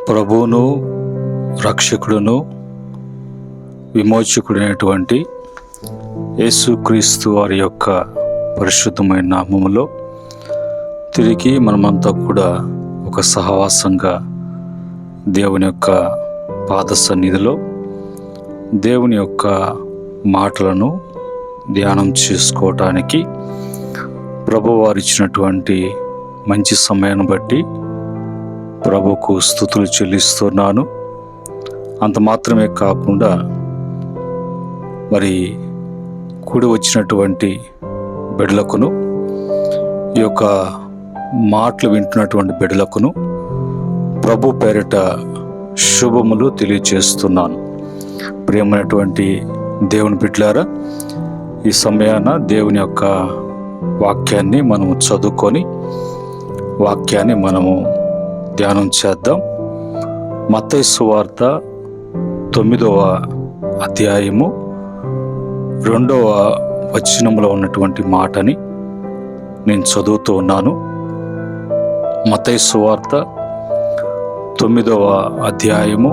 ప్రభువును రక్షకుడును విమోచకుడైనటువంటి యేసుక్రీస్తు వారి యొక్క పరిశుద్ధమైన నామములో తిరిగి మనమంతా కూడా ఒక సహవాసంగా దేవుని యొక్క పాద సన్నిధిలో దేవుని యొక్క మాటలను ధ్యానం చేసుకోవటానికి ప్రభువారు ఇచ్చినటువంటి మంచి సమయాన్ని బట్టి ప్రభుకు స్తుతులు చెల్లిస్తున్నాను. అంత మాత్రమే కాకుండా మరి కూడి వచ్చినటువంటి బిడ్డలకును, ఈ యొక్క మాటలు వింటున్నటువంటి బిడ్డలకును ప్రభు పేరిట శుభములు తెలియజేస్తున్నాను. ప్రియమైనటువంటి దేవుని బిడ్డలారా, ఈ సమయాన దేవుని యొక్క వాక్యాన్ని మనము చదువుకొని వాక్యాన్ని మనము ధ్యానం చేద్దాం. మత్తయి సువార్త 9వ అధ్యాయము 2వ వచనంలో ఉన్నటువంటి మాటని నేను చదువుతూ ఉన్నాను. మత్తయి సువార్త 9వ అధ్యాయము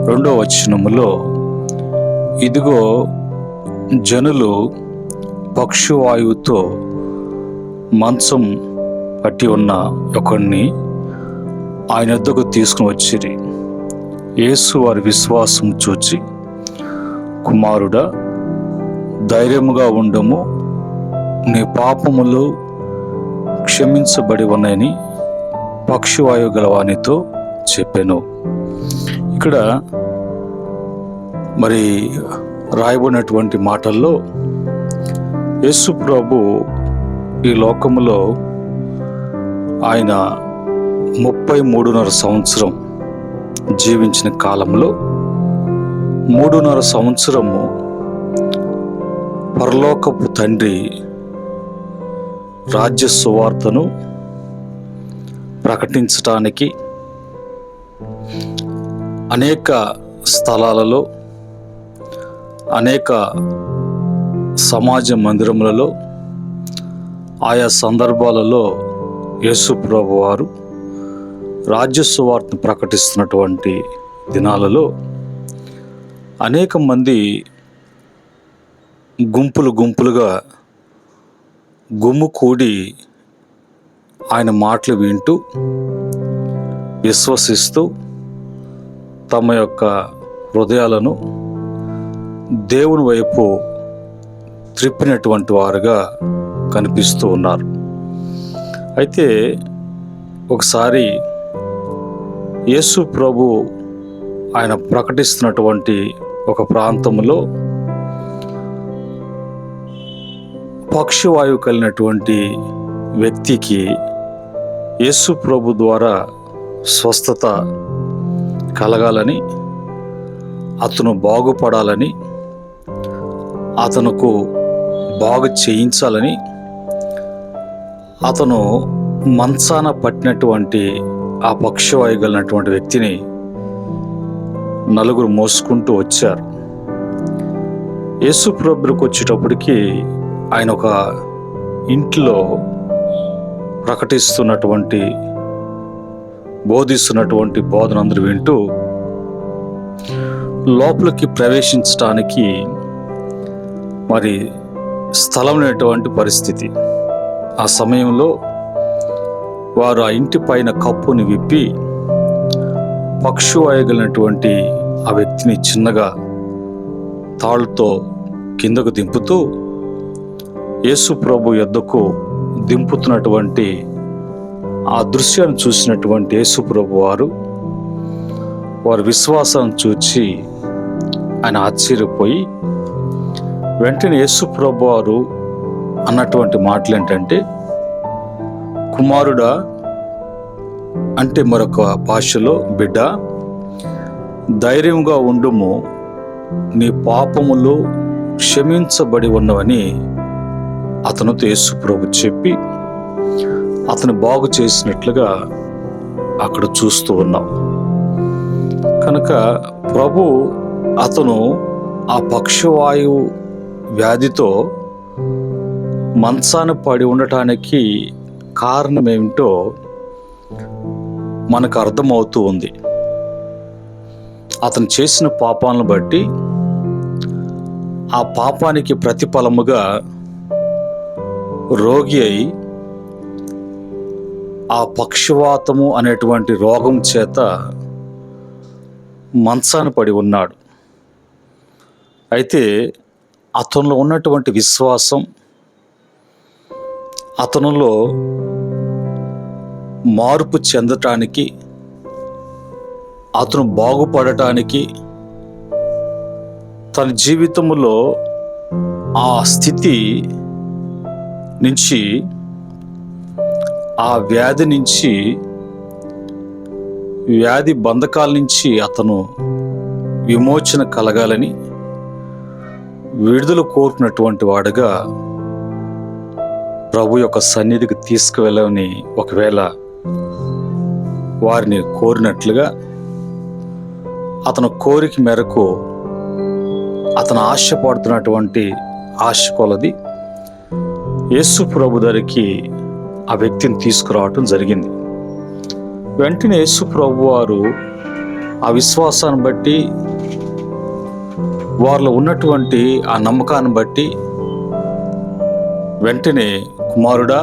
2వ వచనములో, ఇదిగో జనులు పక్షవాయువుతో మంచం పట్టి ఉన్న ఒకడిని ఆయన వద్దకు తీసుకుని వచ్చిరి. యేసు వారి విశ్వాసం చూచి, కుమారుడా, ధైర్యముగా ఉండము, నీ పాపములు క్షమించబడి ఉన్నాయని పక్షవాయువు గలవానితో చెప్పాను. ఇక్కడ మరి రాయబడినటువంటి మాటల్లో యేసు ప్రభు ఈ లోకములో ఆయన 33.5 సంవత్సరం జీవించిన కాలంలో 3.5 సంవత్సరము పరలోకపు తండ్రి రాజ్య సువార్తను ప్రకటించటానికి అనేక స్థలాలలో, అనేక సమాజ మందిరములలో, ఆయా సందర్భాలలో యేసు ప్రభు వారు రాజ్య సువార్తను ప్రకటిస్తున్నటువంటి దినాలలో అనేక మంది గుంపులుగా గుమ్ముకూడి ఆయన మాటలు వింటూ విశ్వసిస్తూ తమ యొక్క హృదయాలను దేవుని వైపు త్రిప్పినటువంటి వారుగా కనిపిస్తూ ఉన్నారు. అయితే ఒకసారి యేసు ప్రభు ఆయన ప్రకటిస్తున్నటువంటి ఒక ప్రాంతంలో పక్షవాయువు కలిగినటువంటి వ్యక్తికి యేసు ప్రభు ద్వారా స్వస్థత కలగాలని, అతను బాగుపడాలని, అతనుకు బాగు చేయించాలని, అతను మంచాన పట్టినటువంటి ఆ పక్షవాయువు కలిగినటువంటి వ్యక్తిని నలుగురు మోసుకుంటూ వచ్చారు. యేసు ప్రభువుకి వచ్చేటప్పటికి ఆయన ఒక ఇంట్లో ప్రకటిస్తున్నటువంటి, బోధిస్తున్నటువంటి బోధనందరూ వింటూ లోపలికి ప్రవేశించడానికి మరి స్థలం లేనటువంటి పరిస్థితి. ఆ సమయంలో వారు ఆ ఇంటి పైన కప్పుని విప్పి పక్షవాయుగలిగినటువంటి ఆ వ్యక్తిని చిన్నగా తాళ్ళతో కిందకు దింపుతూ యేసు ప్రభు యొద్దకు దింపుతున్నటువంటి ఆ దృశ్యాన్ని చూసినటువంటి యేసు ప్రభు వారి విశ్వాసాన్ని చూచి ఆయన ఆశ్చర్యపోయి, వెంటనే యేసు ప్రభు వారు అన్నటువంటి మాటలు ఏంటంటే, కుమారుడా, అంటే మరొక భాషలో బిడ్డ, ధైర్యంగా ఉండుము, నీ పాపములు క్షమించబడి ఉన్నవని అతనితో యేసు ప్రభు చెప్పి అతను బాగు చేసినట్లుగా అక్కడ చూస్తూ ఉన్నాం. కనుక ప్రభు అతను ఆ పక్షవాయువు వ్యాధితో మంచాన పడి ఉండటానికి కారణం ఏమిటో మనకు అర్థమవుతూ ఉంది. అతను చేసిన పాపాలను బట్టి ఆ పాపానికి ప్రతిఫలముగా రోగి అయి ఆ పక్షవాతము అనేటువంటి రోగం చేత మంచాన పడి ఉన్నాడు. అయితే అతనిలో ఉన్నటువంటి విశ్వాసం, అతనిలో మార్పు చెందటానికి, అతను బాగుపడటానికి, తన జీవితంలో ఆ స్థితి నుంచి, ఆ వ్యాధి నుంచి, వ్యాధి బంధకాల నుంచి అతను విమోచన కలగాలని విడుదల కోరుకున్నటువంటి వాడుగా ప్రభు యొక్క సన్నిధికి తీసుకువెళ్ళని ఒకవేళ వారిని కోరినట్లుగా అతను కోరిక మేరకు అతను ఆశపడుతున్నటువంటి ఆశ కొలది యేసు ప్రభు దగ్గరికి ఆ వ్యక్తిని తీసుకురావటం జరిగింది. వెంటనే యేసు ప్రభు వారు ఆ విశ్వాసాన్ని బట్టి, వారిలో ఉన్నటువంటి ఆ నమ్మకాన్ని బట్టి వెంటనే, కుమారుడా,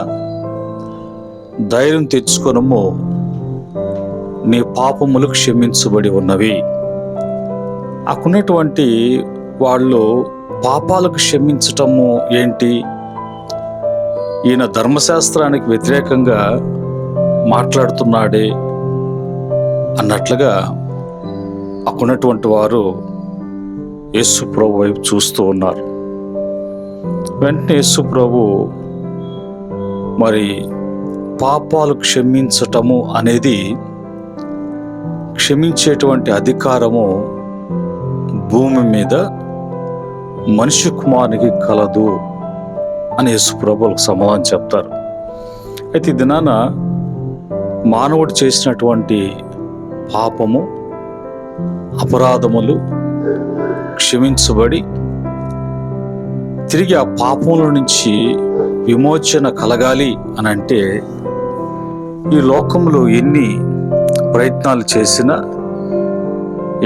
ధైర్యం తెచ్చుకొనుము, నీ పాపములు క్షమించబడి ఉన్నవి. అక్కడున్నటువంటి వాళ్ళు పాపాలకు క్షమించటము ఏంటి, ఈయన ధర్మశాస్త్రానికి వ్యతిరేకంగా మాట్లాడుతున్నాడే అన్నట్లుగా అక్కడున్నటువంటి వారు యేసు ప్రభు వైపు చూస్తూ ఉన్నారు. వెంటనే యేసు ప్రభు మరి పాపాలు క్షమించటము అనేది, క్షమించేటువంటి అధికారము భూమి మీద మనిషి కుమారునికి కలదు అని యేసు ప్రభువులకు సమాధానం చెప్తారు. అయితే ఈ దినాన మానవుడు చేసినటువంటి పాపము, అపరాధములు క్షమించబడి తిరిగి ఆ పాపముల నుంచి విమోచన కలగాలి అని అంటే, ఈ లోకంలో ఎన్ని ప్రయత్నాలు చేసినా,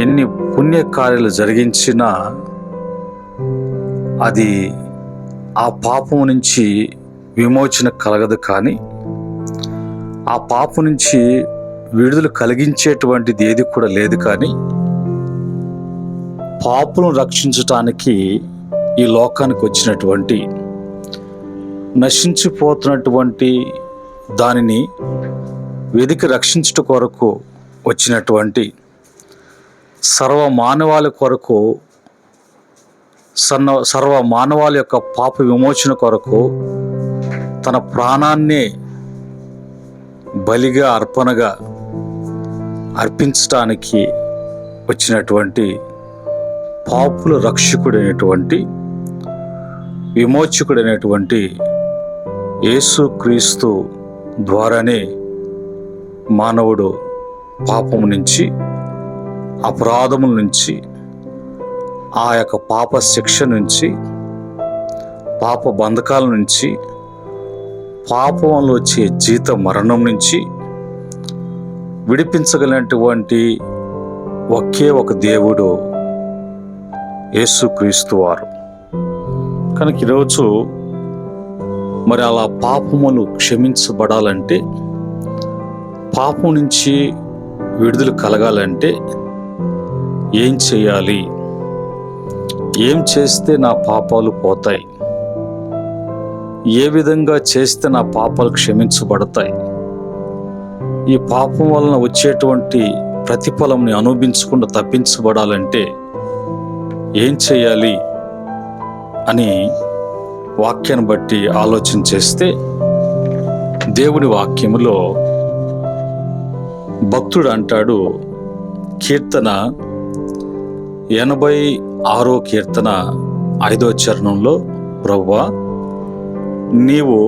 ఎన్ని పుణ్యకార్యాలు జరిగించినా అది ఆ పాపం నుంచి విమోచన కలగదు. కానీ ఆ పాపం నుంచి విడుదల కలిగించేటువంటిది ఏది కూడా లేదు. కానీ పాపులను రక్షించటానికి ఈ లోకానికి వచ్చినటువంటి, నశించిపోతున్నటువంటి దానిని వెదికి రక్షించుట కొరకు వచ్చినటువంటి, సర్వ మానవాళి కొరకు, సర్వ మానవాళి యొక్క పాప విమోచన కొరకు తన ప్రాణాన్నే బలిగా, అర్పణగా అర్పించటానికి వచ్చినటువంటి పాపుల రక్షకుడైనటువంటి, విమోచకుడైనటువంటి యేసుక్రీస్తు ద్వారానే మానవుడు పాపము నుంచి, అపరాధముల నుంచి, ఆ యొక్క పాప శిక్ష నుంచి, పాప బంధకాల నుంచి, పాపంలో వచ్చే జీత మరణం నుంచి విడిపించగలిగినటువంటి ఒకే ఒక దేవుడు యేసుక్రీస్తు వారు. కనుక ఈరోజు మరి అలా పాపములు క్షమించబడాలంటే, పాపం నుంచి విడుదల కలగాలంటే ఏం చేయాలి, ఏం చేస్తే నా పాపాలు పోతాయి, ఏ విధంగా చేస్తే నా పాపాలు క్షమించబడతాయి, ఈ పాపం వలన వచ్చేటువంటి ప్రతిఫలంని అనుభవించకుండా తప్పించబడాలంటే ఏం చేయాలి అని వాక్యాన్ని బట్టి ఆలోచన చేస్తే, దేవుని వాక్యములో భక్తుడు అంటాడు, కీర్తన 86వ కీర్తన 5వ చరణంలో, ప్రభువా, నీవు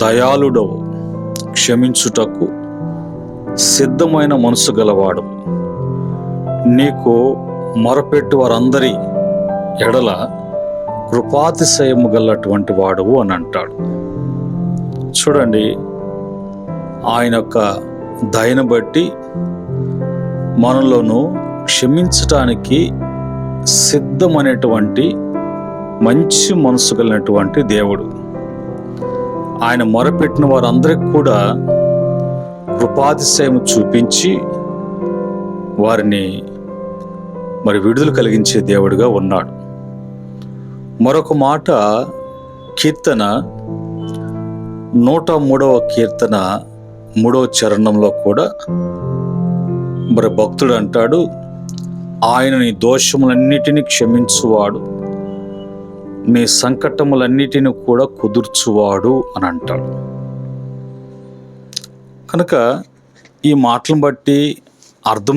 దయాళుడవు, క్షమించుటకు సిద్ధమైన మనసు గలవాడు, నీకు మొరపెట్టు వారందరి ఎడల కృపాతిశయము గలటువంటి వాడువు అని అంటాడు. చూడండి, ఆయన యొక్క దయను బట్టి మనలోను క్షమించటానికి సిద్ధమనేటువంటి మంచి మనసు కలిగినటువంటి దేవుడు. ఆయన మొరపెట్టిన వారందరికీ కూడా కృపాతిశయం చూపించి వారిని విడుదల కలిగించే దేవుడిగా ఉన్నాడు. మరొక మాట, కీర్తన 103వ కీర్తన 3వ చరణంలో కూడా భక్తుడు అంటాడు, ఆయన నీ దోషములన్నిటినీ క్షమించువాడు, నీ సంకటములన్నిటిని కూడా కుదుర్చువాడు అని అంటాడు. కనుక ఈ మాటలను బట్టి అర్థం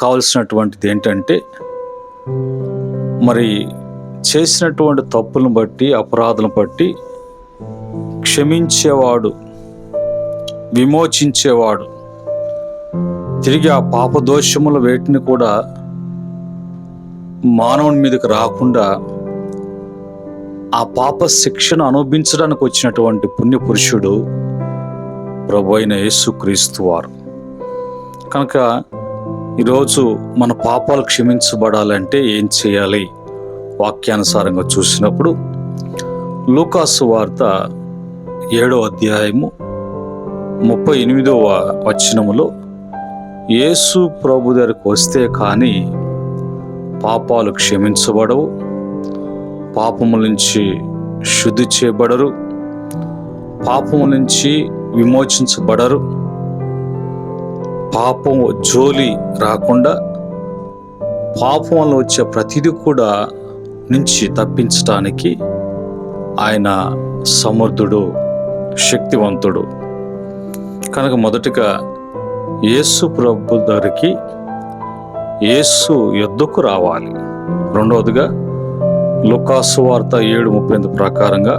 కావాల్సినటువంటిది ఏంటంటే, చేసినటువంటి తప్పులను బట్టి అపరాధులను బట్టి క్షమించేవాడు, విమోచించేవాడు, తిరిగి ఆ పాప దోషముల వేటిని కూడా మానవుని మీదకి రాకుండా ఆ పాప శిక్షను అనుభవించడానికి వచ్చినటువంటి పుణ్యపురుషుడు ప్రభు అయిన యేసుక్రీస్తు వారు. కనుక ఈరోజు మన పాపాలు క్షమించబడాలంటే ఏం చేయాలి? వాక్యానుసారంగా చూసినప్పుడు లూకాసు వార్త 7వ అధ్యాయము 38వ వచనములో, యేసు ప్రభు దగ్గరికి వస్తే కానీ పాపాలు క్షమించబడవు, పాపముల నుంచి శుద్ధి చేయబడరు, పాపము నుంచి విమోచించబడరు, పాపము జోలి రాకుండా పాపం వల్ల వచ్చే ప్రతిదీ కూడా నుంచి తప్పించటానికి ఆయన సమర్థుడు, శక్తివంతుడు. కనుక మొదటిగా యేసు ప్రభు దగ్గరికి, యేసు యొద్దకు రావాలి. రెండవదిగా లూకాసు వార్త 7:38 ప్రకారంగా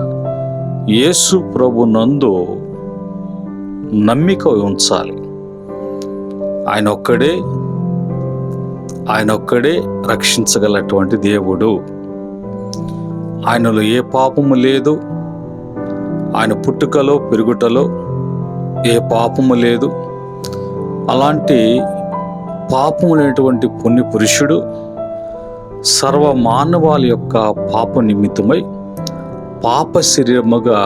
యేసు ప్రభు నందు నమ్మిక ఉంచాలి. ఆయన ఒక్కడే రక్షించగలటువంటి దేవుడు. ఆయనలో ఏ పాపము లేదు. ఆయన పుట్టుకలో పెరుగుటలో ఏ పాపము లేదు. అలాంటి పాపము లేనటువంటి పుణ్య పురుషుడు సర్వ మానవాళి యొక్క పాప నిమిత్తమై పాప శరీరముగా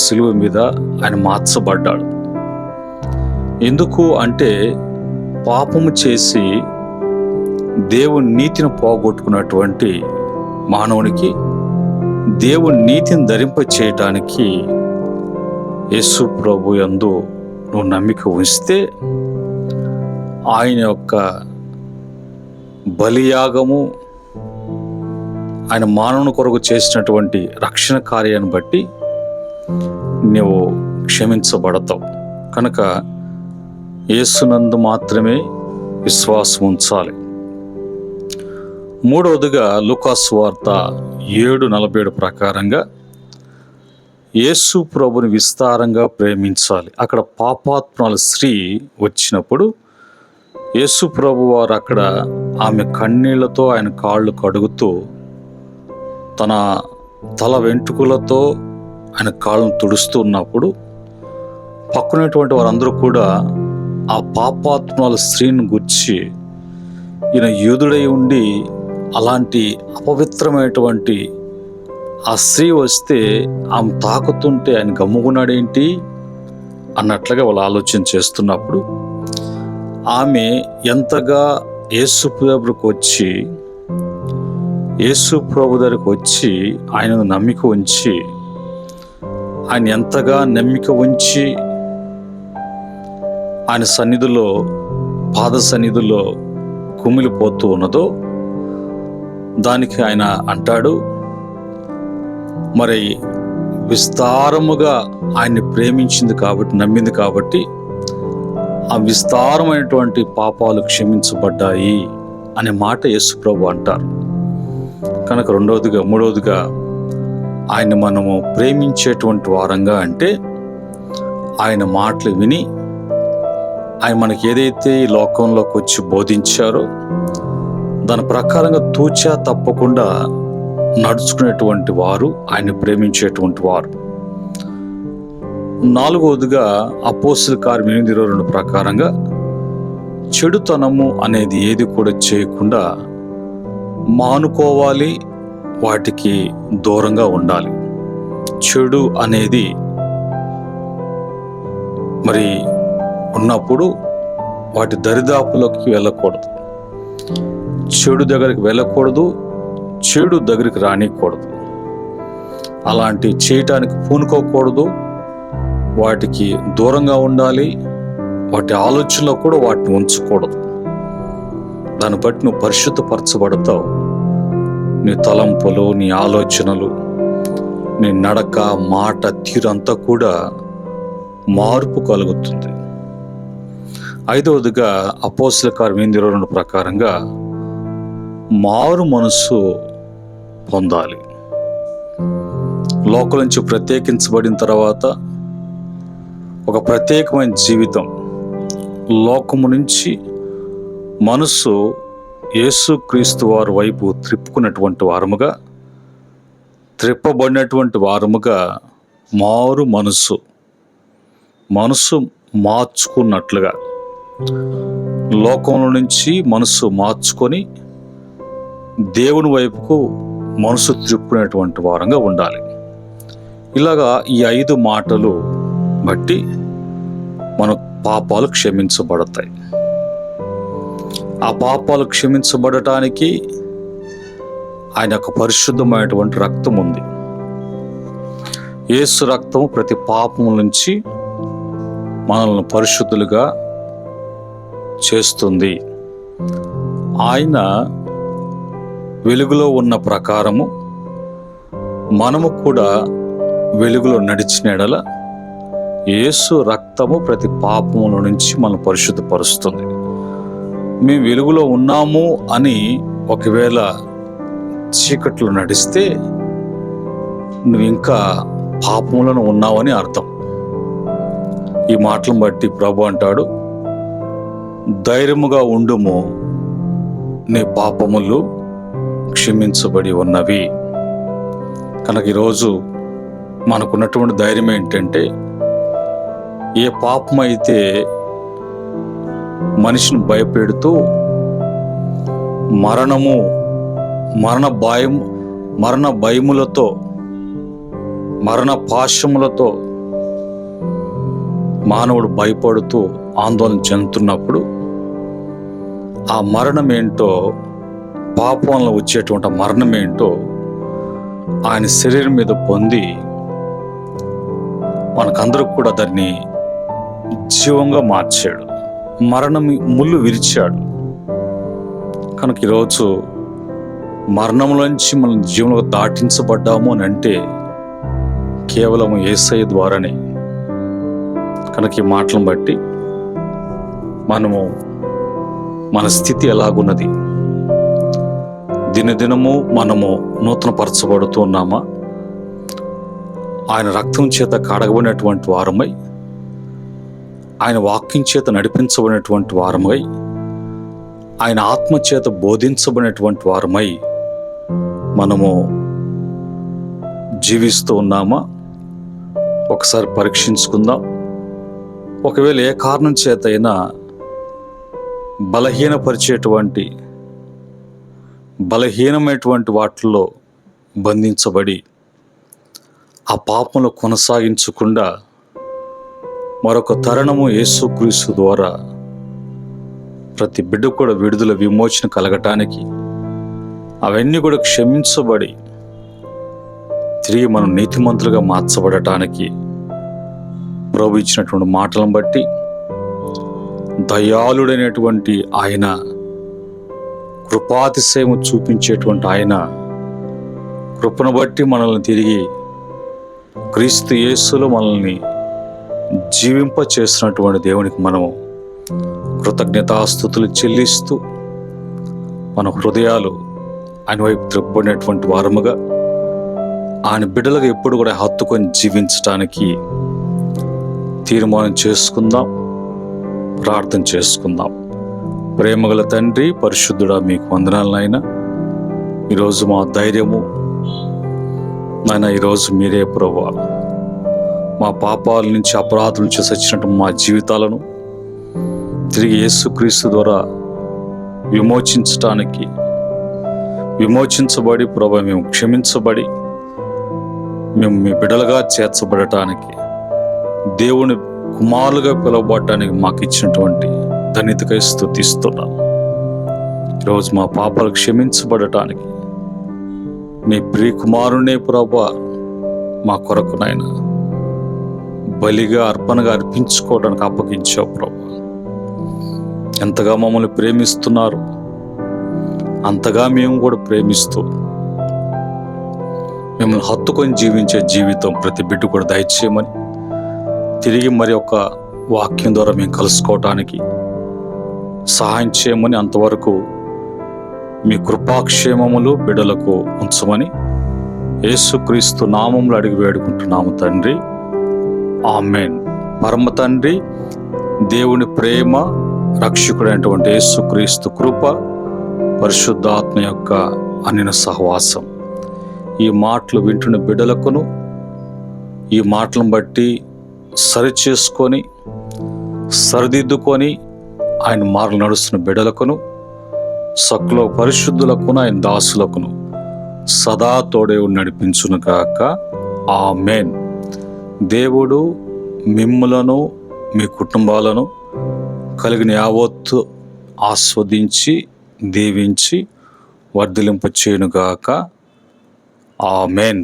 సిలువ మీద ఆయన మార్చబడ్డాడు. ఎందుకు అంటే, పాపము చేసి దేవుని నీతిని పోగొట్టుకున్నటువంటి మానవునికి దేవుని నీతిని ధరింప చేయటానికి యేసు ప్రభు యందు నువ్వు నమ్మిక ఉంచితే ఆయన యొక్క బలియాగము, ఆయన మానవుని కొరకు చేసినటువంటి రక్షణ కార్యాన్ని బట్టి నువ్వు క్షమించబడతావు. కనుక యేసునందు మాత్రమే విశ్వాసం ఉంచాలి. మూడవదిగా లూకాసు వార్త 7:47 ప్రకారంగా యేసు ప్రభుని విస్తారంగా ప్రేమించాలి. అక్కడ పాపాత్మురాలు స్త్రీ వచ్చినప్పుడు యేసు ప్రభు వారు అక్కడ ఆమె కన్నీళ్లతో ఆయన కాళ్ళు కడుగుతూ తన తల వెంట్రుకలతో ఆయన కాళ్ళను తుడుస్తూ ఉన్నప్పుడు పక్కనటువంటి వారందరూ కూడా ఆ పాపాత్మురాలు స్త్రీని గుర్చి, ఈయన యూదుడై ఉండి అలాంటి అపవిత్రమైనటువంటి ఆ స్త్రీ వస్తే ఆమె తాకుతుంటే ఆయన గమ్ముకున్నాడేంటి అన్నట్లుగా వాళ్ళు ఆలోచన చేస్తున్నప్పుడు ఆమె ఎంతగా యేసు ప్రభు దగ్గరకు వచ్చి ఆయనను నమ్మిక ఉంచి, ఆయన ఎంతగా నమ్మిక ఉంచి ఆయన సన్నిధిలో, పాద సన్నిధిలో కుమిలిపోతూ ఉన్నదో దానికి ఆయన అంటాడు, విస్తారముగా ఆయన్ని ప్రేమించింది కాబట్టి, నమ్మింది కాబట్టి ఆ విస్తారమైనటువంటి పాపాలు క్షమించబడ్డాయి అనే మాట యేసు ప్రభు అంటారు. కనుక మూడవదిగా ఆయన మనము ప్రేమించేటువంటి వారంగా అంటే ఆయన మాటలు విని ఆయన మనకి ఏదైతే ఈ లోకంలోకి వచ్చి బోధించారో దాని ప్రకారంగా తూచా తప్పకుండా నడుచుకునేటువంటి వారు, ఆయన ప్రేమించేటువంటి వారు. నాలుగవదిగా అపోస్తలుల కార్యం 8:22 ప్రకారంగా చెడుతనము అనేది ఏది కూడా చేయకుండా మానుకోవాలి, వాటికి దూరంగా ఉండాలి. చెడు అనేది మరి ఉన్నప్పుడు వాటి దరిదాపులోకి వెళ్ళకూడదు, చెడు దగ్గరికి వెళ్ళకూడదు, చెడు దగ్గరికి రానికూడదు, అలాంటి చేయటానికి పూనుకోకూడదు, వాటికి దూరంగా ఉండాలి. వాటి ఆలోచనలో కూడా వాటిని ఉంచకూడదు. దాన్ని బట్టి నువ్వు పరిశుద్ధపరచబడతావు. నీ తలంపులు, నీ ఆలోచనలు, నీ నడక, మాట, తీరు అంతా కూడా మార్పు కలుగుతుంది. ఐదవదిగా అపోస్తలుల కార్యం 8:22 ప్రకారంగా మారు మనస్సు పొందాలి. లోకం నుంచి ప్రత్యేకించబడిన తర్వాత ఒక ప్రత్యేకమైన జీవితం, లోకము నుంచి మనస్సు యేసుక్రీస్తు వారి వైపు త్రిప్పుకున్నటువంటి వారముగా, త్రిప్పబడినటువంటి వారముగా మారు మనస్సు మార్చుకున్నట్లుగా, లోకంలో నుంచి మనస్సు మార్చుకొని దేవుని వైపుకు మనసు త్రిప్పుకునేటువంటి వారంగా ఉండాలి. ఇలాగా ఈ 5 మాటలు బట్టి మన పాపాలు క్షమించబడతాయి. ఆ పాపాలు క్షమించబడటానికి ఆయన యొక్క పరిశుద్ధమైనటువంటి రక్తం ఉంది. యేసు రక్తం ప్రతి పాపం నుంచి మనల్ని పరిశుద్ధులుగా చేస్తుంది. ఆయన వెలుగులో ఉన్న ప్రకారము మనము కూడా వెలుగులో నడిచిన ఎడల యేసు రక్తము ప్రతి పాపముల నుంచి మనం పరిశుద్ధపరుస్తుంది. మేము వెలుగులో ఉన్నాము అని ఒకవేళ చీకట్లో నడిస్తే నువ్వు ఇంకా పాపములను ఉన్నావని అర్థం. ఈ మాటలను బట్టి ప్రభు అంటాడు, ధైర్యముగా ఉండుము, నీ పాపములు క్షమించబడి ఉన్నవి. కనుక ఈరోజు మనకున్నటువంటి ధైర్యం ఏంటంటే, ఏ పాపం అయితే మనిషిని భయపెడుతూ మరణ భయములతో, మరణ పాశములతో మానవుడు భయపడుతూ ఆందోళన చెందుతున్నప్పుడు ఆ మరణం ఏంటో, పాపంలో వచ్చేటువంటి మరణం ఏంటో ఆయన శరీరం మీద పొంది మనకందరూ కూడా దాన్ని జీవంగా మార్చాడు. మరణం ముళ్ళు విరిచాడు. కనుక ఈరోజు మరణంలోంచి మనం జీవంలో దాటించబడ్డాము అని అంటే కేవలం యేసయ్య ద్వారానే. కనుక ఈ మాటలను బట్టి మనము మన స్థితి ఎలాగున్నది, దినదినము మనము నూతనపరచబడుతూ ఉన్నామా, ఆయన రక్తం చేత కడగబడినటువంటి వారమై, ఆయన వాక్యం చేత నడిపించబడినటువంటి వారమై, ఆయన ఆత్మ చేత బోధించబడినటువంటి వారమై మనము జీవిస్తూ ఉన్నామా ఒకసారి పరీక్షించుకుందాం. ఒకవేళ ఏ కారణం చేత అయినా బలహీనమైనటువంటి వాటిల్లో బంధించబడి ఆ పాపంలో కొనసాగించకుండా మరొక తరుణము యేసుక్రీస్తు ద్వారా ప్రతి బిడ్డ కూడా విడుదల, విమోచన కలగటానికి, అవన్నీ కూడా క్షమించబడి తిరిగి మనం నీతిమంతులుగా మార్చబడటానికి ప్రభు ఇచ్చినటువంటి మాటలను బట్టి దయాళుడైనటువంటి ఆయన, కృపాతిశయము చూపించేటువంటి ఆయన కృపను బట్టి మనల్ని తిరిగి క్రీస్తు యేసులో మనల్ని జీవింప చేస్తున్నటువంటి దేవునికి మనము కృతజ్ఞతాస్తుతులు చెల్లిస్తూ మన హృదయాలు ఆయన వైపు త్రిప్పబడినటువంటి వారముగా ఆయన బిడ్డలుగా ఎప్పుడు కూడా హత్తుకొని జీవించటానికి తీర్మానం చేసుకుందాం, ప్రార్థన చేసుకుందాం. ప్రేమగల తండ్రి, పరిశుద్ధుడా, మీకు వందనాలు నాయన. ఈరోజు మా ధైర్యము నాయన, ఈరోజు మీరే ప్రభువా. మా పాపాల నుంచి, అపరాధుల నుంచి సచ్చినట్టు మా జీవితాలను తిరిగి యేసుక్రీస్తు ద్వారా విమోచించబడి ప్రభు మేము క్షమించబడి మేము మీ బిడ్డలుగా చేర్చబడటానికి, దేవుని కుమారులుగా పిలువబడటానికి మాకు ఇచ్చినటువంటి ధన్యతకై స్తుతిస్తున్నాను. ఈరోజు మా పాపాలు క్షమించబడటానికి మీ ప్రియ కుమారునే ప్రభువా మా కొరకు నాయన బలిగా, అర్పణగా అర్పించుకోవడానికి అప్పగించావు ప్రభు. ఎంతగా మమ్మల్ని ప్రేమిస్తున్నారు అంతగా మేము కూడా ప్రేమిస్తూ మిమ్మల్ని హత్తుకొని జీవించే జీవితం ప్రతి బిడ్డ కూడా దయచేయమని, తిరిగి మరి ఒక వాక్యం ద్వారా మేము కలుసుకోవటానికి సహాయం చేయమని, అంతవరకు మీ కృపాక్షేమములు బిడ్డలకు ఉంచమని యేసుక్రీస్తు నామములో అడిగి వేడుకుంటున్నాము తండ్రి. ఆమేన్. పరమ తండ్రి దేవుని ప్రేమ, రక్షకుడైనటువంటి యేసుక్రీస్తు కృప, పరిశుద్ధాత్మ యొక్క అన్నిన సహవాసం ఈ మాటలు వింటున్న బిడ్డలకును, ఈ మాటలను బట్టి సరిచేసుకొని సరిదిద్దుకొని ఆయన మార్గం నడుస్తున్న బిడ్డలకును, సకల పరిశుద్ధులకును, ఆయన దాసులకును సదా తోడే నడిపించును గాక. ఆమేన్. దేవుడు మిమ్ములను, మీ కుటుంబాలను కలిగిన యావత్తు ఆస్వాదించి దీవించి వర్ధిలింప చేయునుగాక. ఆమేన్.